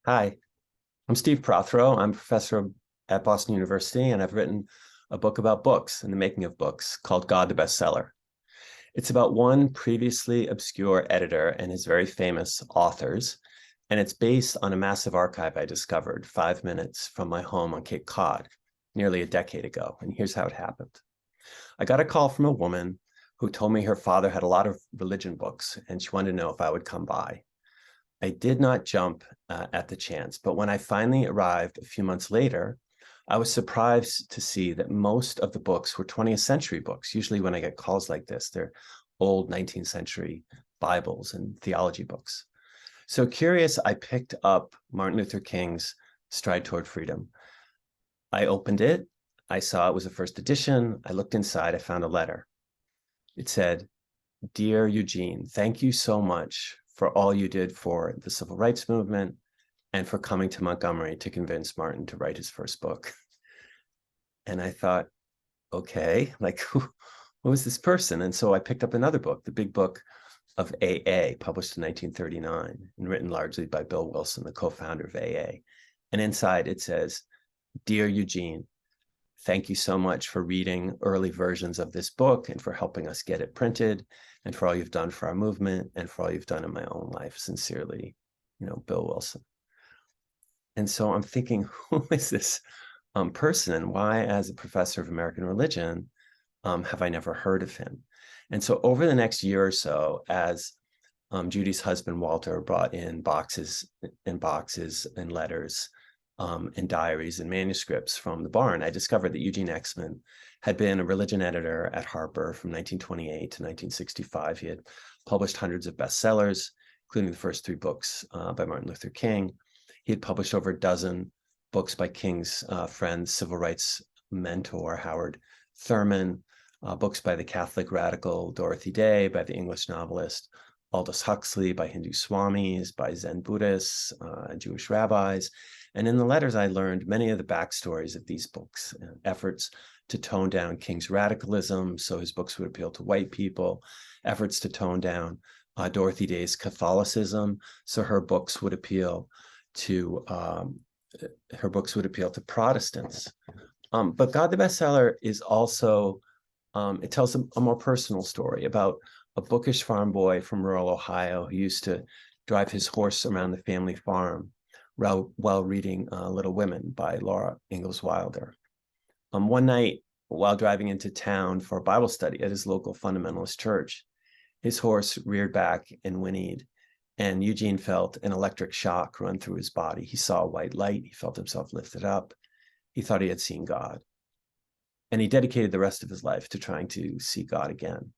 Hi, I'm Steve Prothero. I'm a professor at Boston University, and I've written a book about books and the making of books called God the Bestseller. It's about one previously obscure editor and his very famous authors, and it's based on a massive archive I discovered 5 minutes from my home on Cape Cod nearly a decade ago. And here's how it happened. I got a call from a woman who told me her father had a lot of religion books, and she wanted to know if I would come by. I did not jump at the chance, but when I finally arrived a few months later, I was surprised to see that most of the books were 20th century books. Usually when I get calls like this, they're old 19th century Bibles and theology books. So curious, I picked up Martin Luther King's Stride Toward Freedom. I opened it. I saw it was a first edition. I looked inside. I found a letter. It said, "Dear Eugene, thank you so much for all you did for the civil rights movement and for coming to Montgomery to convince Martin to write his first book." And I thought, okay, like who is this person? And so I picked up another book, the big book of AA, published in 1939 and written largely by Bill Wilson, the co-founder of AA. And inside it says, "Dear Eugene, thank you so much for reading early versions of this book and for helping us get it printed and for all you've done for our movement and for all you've done in my own life. Sincerely, Bill Wilson." And so I'm thinking, who is this person, and why, as a professor of American religion, have I never heard of him? And so over the next year or so, as Judy's husband, Walter, brought in boxes and boxes and letters and diaries and manuscripts from the barn, I discovered that Eugene Exman had been a religion editor at Harper from 1928 to 1965. He had published hundreds of bestsellers, including the first three books by Martin Luther King. He had published over a dozen books by King's friend, civil rights mentor Howard Thurman, books by the Catholic radical Dorothy Day, by the English novelist Aldous Huxley, by Hindu swamis, by Zen Buddhists, Jewish rabbis. And in the letters, I learned many of the backstories of these books, efforts to tone down King's radicalism so his books would appeal to white people, efforts to tone down Dorothy Day's Catholicism so her books would appeal to Protestants. But God the Bestseller is also, it tells a more personal story about a bookish farm boy from rural Ohio who used to drive his horse around the family farm while reading Little Women by Laura Ingalls Wilder. One night, while driving into town for a Bible study at his local fundamentalist church, his horse reared back and whinnied, and Eugene felt an electric shock run through his body. He saw a white light. He felt himself lifted up. He thought he had seen God. And he dedicated the rest of his life to trying to see God again.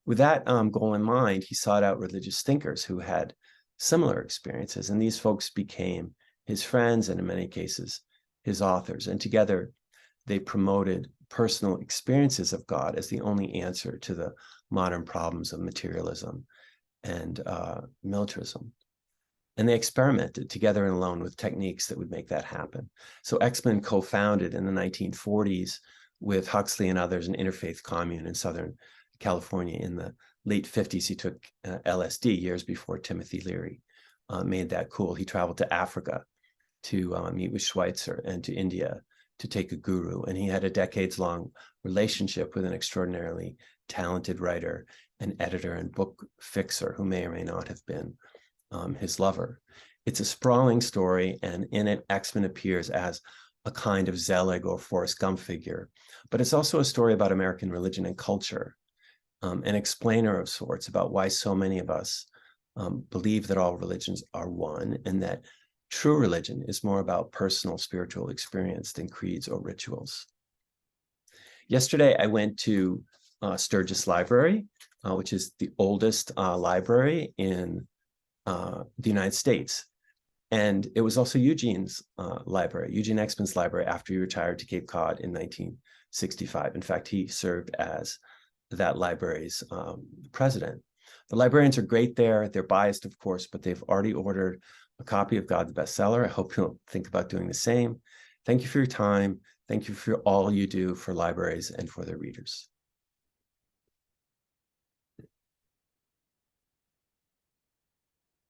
With that goal in mind, he sought out religious thinkers who had similar experiences, and these folks became his friends and in many cases his authors. And together they promoted personal experiences of God as the only answer to the modern problems of materialism and militarism. And they experimented together and alone with techniques that would make that happen. So Exman co-founded in the 1940s with Huxley and others an interfaith commune in Southern California. In the late 50s, he took LSD years before Timothy Leary made that cool. He traveled to Africa to meet with Schweitzer and to India to take a guru. And he had a decades-long relationship with an extraordinarily talented writer and editor and book fixer who may or may not have been his lover. It's a sprawling story, and in it, Exman appears as a kind of Zelig or Forrest Gump figure. But it's also a story about American religion and culture, an explainer of sorts about why so many of us believe that all religions are one, and that true religion is more about personal spiritual experience than creeds or rituals. Yesterday, I went to Sturgis Library, which is the oldest library in the United States. And it was also Eugene's library, Eugene Exman's library, after he retired to Cape Cod in 1965. In fact, he served as that library's president. The librarians are great there. They're biased, of course, but they've already ordered a copy of God the Bestseller. I hope you'll think about doing the same. Thank you for your time. Thank you for all you do for libraries and for their readers.